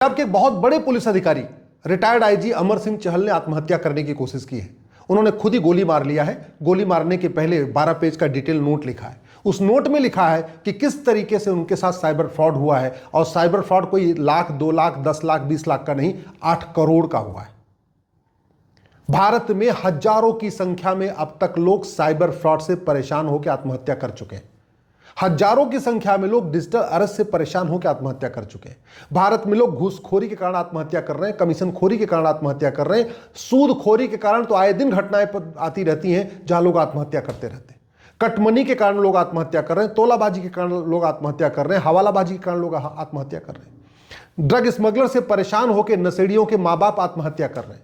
पंजाब के एक बहुत बड़े पुलिस अधिकारी रिटायर्ड आईजी अमर सिंह चहल ने आत्महत्या करने की कोशिश की है। उन्होंने खुद ही गोली मार लिया है। गोली मारने के पहले 12 पेज का डिटेल नोट लिखा है। उस नोट में लिखा है कि किस तरीके से उनके साथ साइबर फ्रॉड हुआ है, और साइबर फ्रॉड कोई लाख, 2 लाख, 10 लाख, 20 लाख का नहीं, 8 करोड़ का हुआ है। भारत में हजारों की संख्या में अब तक लोग साइबर फ्रॉड से परेशान होकर आत्महत्या कर चुके हैं। हजारों की संख्या में लोग डिजिटल अरेस्ट से परेशान होकर आत्महत्या कर चुके हैं। भारत में लोग घूसखोरी के कारण आत्महत्या कर रहे हैं, कमीशन खोरी के कारण आत्महत्या कर रहे हैं, सूदखोरी के कारण तो आए दिन घटनाएं आती रहती हैं जहां लोग आत्महत्या करते रहते हैं। कटमनी के कारण लोग आत्महत्या कर रहे हैं, तोलाबाजी के कारण लोग आत्महत्या कर रहे हैं, हवालाबाजी के कारण लोग आत्महत्या कर रहे हैं। ड्रग स्मगलर से परेशान होकर नशेड़ियों के माँ बाप आत्महत्या कर रहे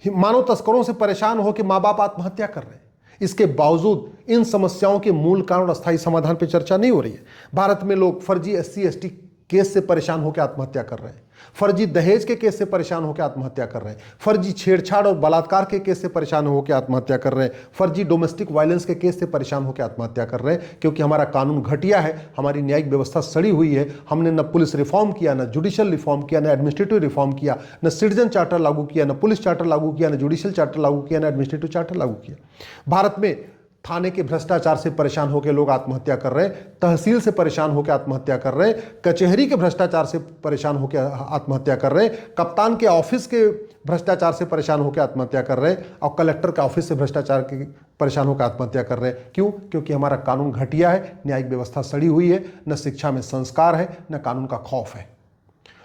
हैं। मानव तस्करों से परेशान होकर माँ बाप आत्महत्या कर रहे हैं। इसके बावजूद इन समस्याओं के मूल कारण और स्थायी समाधान पर चर्चा नहीं हो रही है। भारत में लोग फर्जी SC/ST केस से परेशान होकर आत्महत्या कर रहे हैं, फर्जी दहेज के केस से परेशान होकर आत्महत्या कर रहे हैं, फर्जी छेड़छाड़ और बलात्कार के केस से परेशान होकर आत्महत्या कर रहे हैं, फर्जी डोमेस्टिक वायलेंस के केस से परेशान होकर आत्महत्या कर रहे हैं। क्योंकि हमारा कानून घटिया है, हमारी न्यायिक व्यवस्था सड़ी हुई है। हमने न पुलिस रिफॉर्म किया, न जुडिशियल रिफॉर्म किया, न एडमिनिस्ट्रेटिव रिफॉर्म किया, न सिटीजन चार्टर लागू किया, न पुलिस चार्टर लागू किया, न जुडिशियल चार्टर लागू किया, न एडमिनिस्ट्रेटिव चार्टर लागू किया। भारत में थाने के भ्रष्टाचार से परेशान होकर लोग आत्महत्या कर रहे हैं, तहसील से परेशान होकर आत्महत्या कर रहे हैं, कचहरी के भ्रष्टाचार से परेशान होकर आत्महत्या कर रहे हैं, कप्तान के ऑफिस के भ्रष्टाचार से परेशान होकर आत्महत्या कर रहे हैं, और कलेक्टर के ऑफिस से भ्रष्टाचार के परेशान होकर आत्महत्या कर रहे हैं। क्यों? क्योंकि हमारा कानून घटिया है, न्यायिक व्यवस्था सड़ी हुई है, न शिक्षा में संस्कार है, न कानून का खौफ है।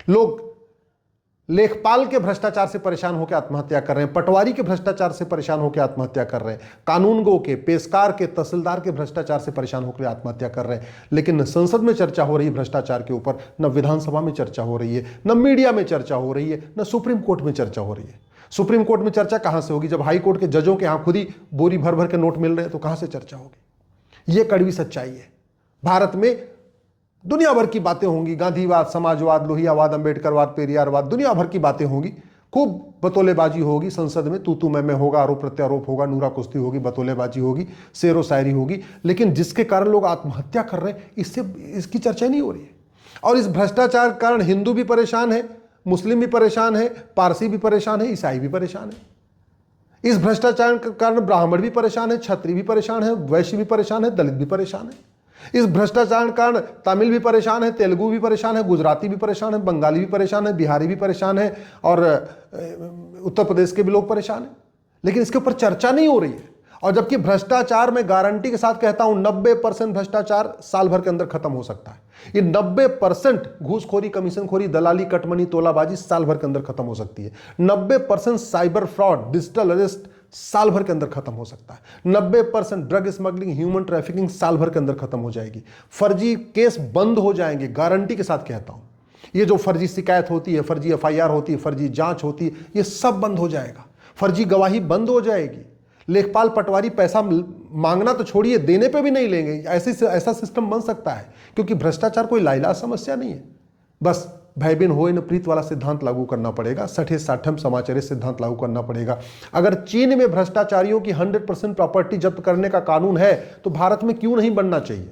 लोग लेखपाल के भ्रष्टाचार से परेशान होकर आत्महत्या कर रहे हैं, पटवारी के भ्रष्टाचार से परेशान होकर आत्महत्या कर रहे हैं, कानूनगो के, पेशकार के, तहसीलदार के भ्रष्टाचार से परेशान होकर आत्महत्या कर रहे हैं। लेकिन न संसद में चर्चा हो रही है भ्रष्टाचार के ऊपर, न विधानसभा में चर्चा हो रही है, न मीडिया में चर्चा हो रही है, न सुप्रीम कोर्ट में चर्चा हो रही है। सुप्रीम कोर्ट में चर्चा कहां से होगी जब हाई कोर्ट के जजों के यहां खुद ही बोरी भर भर के नोट मिल रहे हैं? तो कहां से चर्चा होगी? यह कड़वी सच्चाई है। भारत में दुनिया भर की बातें होंगी, गांधीवाद, समाजवाद, लोहियावाद, अंबेडकरवाद, पेरियारवाद, दुनिया भर की बातें होंगी, खूब बतौलेबाजी होगी, संसद में तू मैं होगा, आरोप प्रत्यारोप होगा, नूरा कुश्ती होगी, बतौलेबाजी होगी, शेरो शायरी होगी। लेकिन जिसके कारण लोग आत्महत्या कर रहे हैं, इसकी चर्चा नहीं हो रही है। और इस भ्रष्टाचार के कारण हिंदू भी परेशान है, मुस्लिम भी परेशान है, पारसी भी परेशान है, ईसाई भी परेशान है। इस भ्रष्टाचार के कारण ब्राह्मण भी परेशान है, क्षत्रिय भी परेशान है, वैश्य भी परेशान है, दलित भी परेशान है। इस भ्रष्टाचार के कारण तमिल भी परेशान है, तेलुगु भी परेशान है, गुजराती भी परेशान है, बंगाली भी परेशान है, बिहारी भी परेशान है, और उत्तर प्रदेश के भी लोग परेशान हैं। लेकिन इसके ऊपर चर्चा नहीं हो रही है। और जबकि भ्रष्टाचार में गारंटी के साथ कहता हूं 90% भ्रष्टाचार साल भर के अंदर खत्म हो सकता है। ये 90% घूसखोरी, कमीशनखोरी, दलाली, कटमनी, तोलाबाजी साल भर के अंदर खत्म हो सकती है। 90% साइबर फ्रॉड, डिजिटल अरेस्ट साल भर के अंदर खत्म हो सकता है। 90% ड्रग स्मगलिंग, ह्यूमन ट्रैफिकिंग साल भर के अंदर खत्म हो जाएगी। फर्जी केस बंद हो जाएंगे, गारंटी के साथ कहता हूं। ये जो फर्जी शिकायत होती है, फर्जी FIR होती है, फर्जी जांच होती है, ये सब बंद हो जाएगा। फर्जी गवाही बंद हो जाएगी। लेखपाल, पटवारी पैसा मांगना तो छोड़िए, देने पे भी नहीं लेंगे। ऐसा सिस्टम बन सकता है, क्योंकि भ्रष्टाचार कोई लाइलाज समस्या नहीं है। बस भयबिन होए न प्रीत वाला सिद्धांत लागू करना पड़ेगा, सठे साठम समाचार सिद्धांत लागू करना पड़ेगा। अगर चीन में भ्रष्टाचारियों की 100% प्रॉपर्टी जब्त करने का कानून है, तो भारत में क्यों नहीं बनना चाहिए?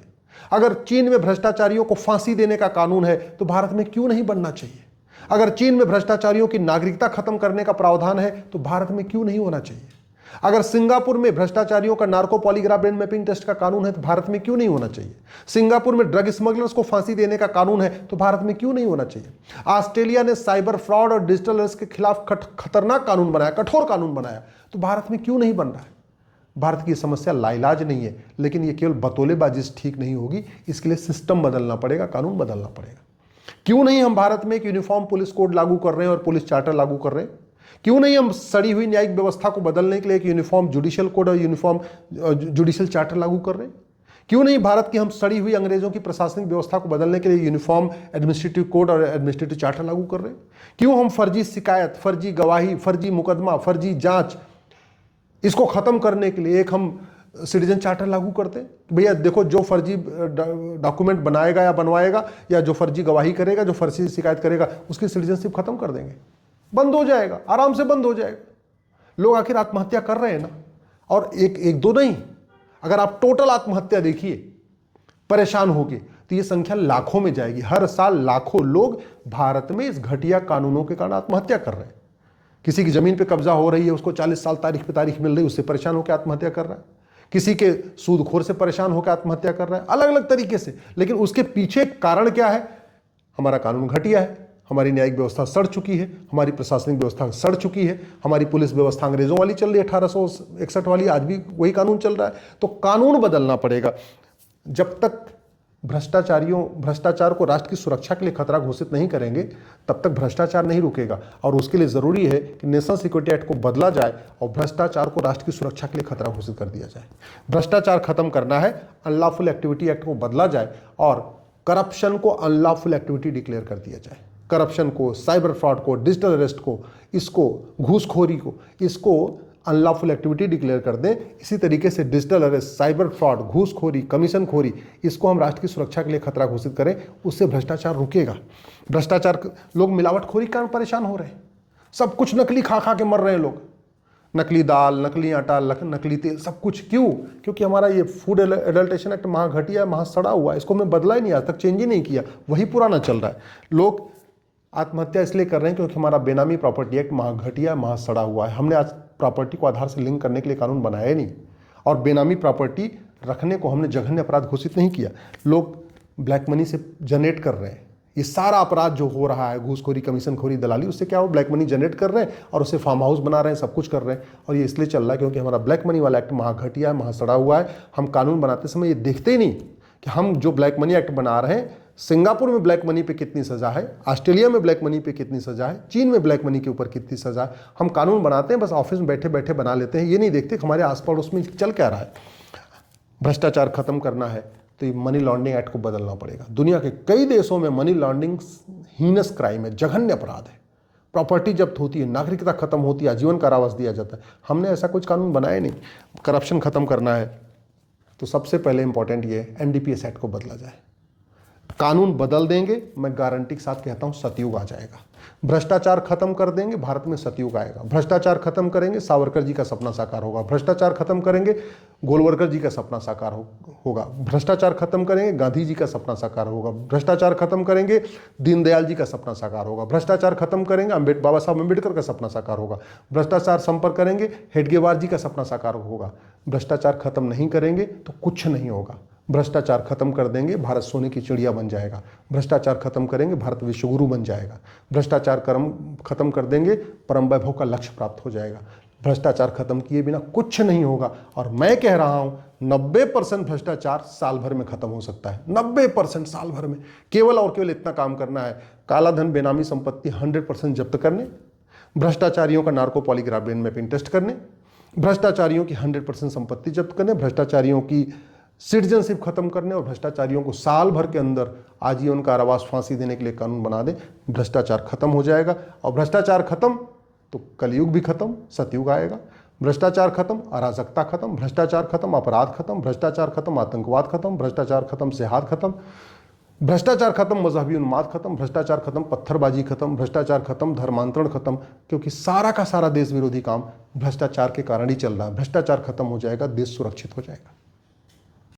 अगर चीन में भ्रष्टाचारियों को फांसी देने का कानून है, तो भारत में क्यों नहीं बनना चाहिए? अगर चीन में भ्रष्टाचारियों की नागरिकता खत्म करने का प्रावधान है, तो भारत में क्यों नहीं होना चाहिए? अगर सिंगापुर में भ्रष्टाचारियों का narco polygraph brain mapping test का कानून है, तो भारत में क्यों नहीं होना चाहिए? सिंगापुर में ड्रग स्मगलर्स को फांसी देने का कानून है, तो भारत में क्यों नहीं होना चाहिए? ऑस्ट्रेलिया ने साइबर फ्रॉड और डिजिटल अरेस्ट के खिलाफ खतरनाक कानून बनाया, कठोर कानून बनाया, तो भारत में क्यों नहीं बन रहा है? भारत की समस्या लाइलाज नहीं है, लेकिन यह केवल बतौलेबाजी से ठीक नहीं होगी। इसके लिए सिस्टम बदलना पड़ेगा, कानून बदलना पड़ेगा। क्यों नहीं हम भारत में एक यूनिफॉर्म पुलिस कोड लागू कर रहे हैं और पुलिस चार्टर लागू कर रहे हैं? क्यों नहीं हम सड़ी हुई न्यायिक व्यवस्था को बदलने के लिए एक यूनिफॉर्म जुडिशियल कोड और यूनिफॉर्म जुडिशियल चार्टर लागू कर रहे हैं? क्यों नहीं भारत की हम सड़ी हुई अंग्रेजों की प्रशासनिक व्यवस्था को बदलने के लिए यूनिफॉर्म एडमिनिस्ट्रेटिव कोड और एडमिनिस्ट्रेटिव चार्टर लागू कर रहे हैं? क्यों हम फर्जी शिकायत, फर्जी गवाही, फर्जी मुकदमा, फर्जी जांच, इसको खत्म करने के लिए एक हम सिटीजन चार्टर लागू करते हैं? भैया देखो, जो फर्जी डॉक्यूमेंट बनाएगा या बनवाएगा, या जो फर्जी गवाही करेगा, जो फर्जी शिकायत करेगा, उसकी सिटीजनशिप खत्म कर देंगे, बंद हो जाएगा, आराम से बंद हो जाएगा। लोग आखिर आत्महत्या कर रहे हैं ना, और एक दो नहीं, अगर आप टोटल आत्महत्या देखिए, परेशान होके तो ये संख्या लाखों में जाएगी। हर साल लाखों लोग भारत में इस घटिया कानूनों के कारण आत्महत्या कर रहे हैं। किसी की जमीन पे कब्जा हो रही है, उसको 40 साल तारीख पे तारीख मिल रही है, उससे परेशान होकर आत्महत्या कर रहा है। किसी के सूदखोर से परेशान होकर आत्महत्या कर रहा है, अलग अलग तरीके से। लेकिन उसके पीछे कारण क्या है? हमारा कानून घटिया है, हमारी न्यायिक व्यवस्था सड़ चुकी है, हमारी प्रशासनिक व्यवस्था सड़ चुकी है, हमारी पुलिस व्यवस्था अंग्रेजों वाली चल रही है, 1861 वाली, आज भी वही कानून चल रहा है। तो कानून बदलना पड़ेगा। जब तक भ्रष्टाचार को राष्ट्र की सुरक्षा के लिए खतरा घोषित नहीं करेंगे, तब तक भ्रष्टाचार नहीं रुकेगा। और उसके लिए जरूरी है कि नेशनल सिक्योरिटी एक्ट को बदला जाए और भ्रष्टाचार को राष्ट्र की सुरक्षा के लिए खतरा घोषित कर दिया जाए। भ्रष्टाचार खत्म करना है, अनलॉफुल एक्टिविटी एक्ट को बदला जाए और करप्शन को अनलॉफुल एक्टिविटी डिक्लेयर कर दिया जाए। करप्शन को, साइबर फ्रॉड को, डिजिटल अरेस्ट को, इसको, घूसखोरी को, इसको अनलॉफुल एक्टिविटी डिक्लेयर कर दें। इसी तरीके से डिजिटल अरेस्ट, साइबर फ्रॉड, घूसखोरी, कमीशनखोरी, इसको हम राष्ट्र की सुरक्षा के लिए खतरा घोषित करें। उससे भ्रष्टाचार रुकेगा। भ्रष्टाचार, लोग मिलावटखोरी के कारण परेशान हो रहे हैं। सब कुछ नकली खा खा के मर रहे हैं लोग। नकली दाल, नकली आटा, नकली तेल, सब कुछ। क्यों? क्योंकि हमारा ये फूड एडल्ट्रेशन एक्ट महा घटिया है, महा सड़ा हुआ है। इसको मैं बदला ही नहीं, आज तक चेंज ही नहीं किया, वही पुराना चल रहा है। लोग आत्महत्या इसलिए कर रहे हैं क्योंकि हमारा बेनामी प्रॉपर्टी एक्ट महा घटिया, महा सड़ा हुआ है। हमने आज प्रॉपर्टी को आधार से लिंक करने के लिए कानून बनाया ही नहीं, और बेनामी प्रॉपर्टी रखने को हमने जघन्य अपराध घोषित नहीं किया। लोग ब्लैक मनी से जनरेट कर रहे हैं। ये सारा अपराध जो हो रहा है, घूसखोरी, कमीशनखोरी, दलाली, उससे क्या हो, ब्लैक मनी जनरेट कर रहे हैं और उससे फार्म हाउस बना रहे हैं, सब कुछ कर रहे हैं। और ये इसलिए चल रहा है क्योंकि हमारा ब्लैक मनी वाला एक्ट महा घटिया है, महा सड़ा हुआ है। हम कानून बनाते समय ये देखते ही नहीं कि हम जो ब्लैक मनी एक्ट बना रहे हैं, सिंगापुर में ब्लैक मनी पे कितनी सजा है, ऑस्ट्रेलिया में ब्लैक मनी पे कितनी सजा है, चीन में ब्लैक मनी के ऊपर कितनी सजा है। हम कानून बनाते हैं, बस ऑफिस में बैठे बैठे बना लेते हैं। ये नहीं देखते कि हमारे आस पड़ोस में चल क्या रहा है। भ्रष्टाचार खत्म करना है तो ये मनी लॉन्ड्रिंग एक्ट को बदलना पड़ेगा। दुनिया के कई देशों में मनी लॉन्ड्रिंग हीनस क्राइम है, जघन्य अपराध है। प्रॉपर्टी जब्त होती है, नागरिकता खत्म होती है, आजीवन कारावास दिया जाता है। हमने ऐसा कुछ कानून बनाया नहीं। करप्शन खत्म करना है तो सबसे पहले इंपॉर्टेंट ये एनडीपीएस एक्ट को बदला जाए। कानून बदल देंगे, मैं गारंटी के साथ कहता हूं सतयुग आ जाएगा। भ्रष्टाचार खत्म कर देंगे, भारत में सतयुग आएगा। भ्रष्टाचार खत्म करेंगे, सावरकर जी का सपना साकार होगा। भ्रष्टाचार खत्म करेंगे, गोलवलकर जी का सपना साकार होगा। भ्रष्टाचार खत्म करेंगे, गांधी जी का सपना साकार होगा। भ्रष्टाचार खत्म करेंगे, दीनदयाल जी का सपना साकार होगा। भ्रष्टाचार खत्म करेंगे, बाबा साहब अम्बेडकर का सपना साकार होगा। भ्रष्टाचार संपर्क करेंगे, हेडगेवार जी का सपना साकार होगा। भ्रष्टाचार खत्म नहीं करेंगे तो कुछ नहीं होगा। भ्रष्टाचार खत्म कर देंगे, भारत सोने की चिड़िया बन जाएगा। भ्रष्टाचार खत्म करेंगे, भारत विश्वगुरु बन जाएगा। भ्रष्टाचार खत्म कर देंगे, परम वैभव का लक्ष्य प्राप्त हो जाएगा। भ्रष्टाचार खत्म किए बिना कुछ नहीं होगा। और मैं कह रहा हूं 90% भ्रष्टाचार साल भर में खत्म हो सकता है। 90% साल भर में। केवल और केवल इतना काम करना है, काला धन, बेनामी संपत्ति 100% जब्त करने, भ्रष्टाचारियों का narco polygraph brain mapping test करने, भ्रष्टाचारियों की 100% संपत्ति जब्त करने, भ्रष्टाचारियों की सिटीजनशिप खत्म करने और भ्रष्टाचारियों को साल भर के अंदर आजीवन कारावास, फांसी देने के लिए कानून बना दें। भ्रष्टाचार खत्म हो जाएगा। और भ्रष्टाचार खत्म तो कलयुग भी खत्म, सतयुग आएगा। भ्रष्टाचार खत्म, अराजकता खत्म। भ्रष्टाचार खत्म, अपराध खत्म। भ्रष्टाचार खत्म, आतंकवाद खत्म। भ्रष्टाचार खत्म, जिहाद खत्म। भ्रष्टाचार खत्म, मजहबी उन्माद खत्म। भ्रष्टाचार खत्म, पत्थरबाजी खत्म। भ्रष्टाचार खत्म, धर्मांतरण खत्म। क्योंकि सारा का सारा देश विरोधी काम भ्रष्टाचार के कारण ही चल रहा है। भ्रष्टाचार खत्म हो जाएगा, देश सुरक्षित हो जाएगा।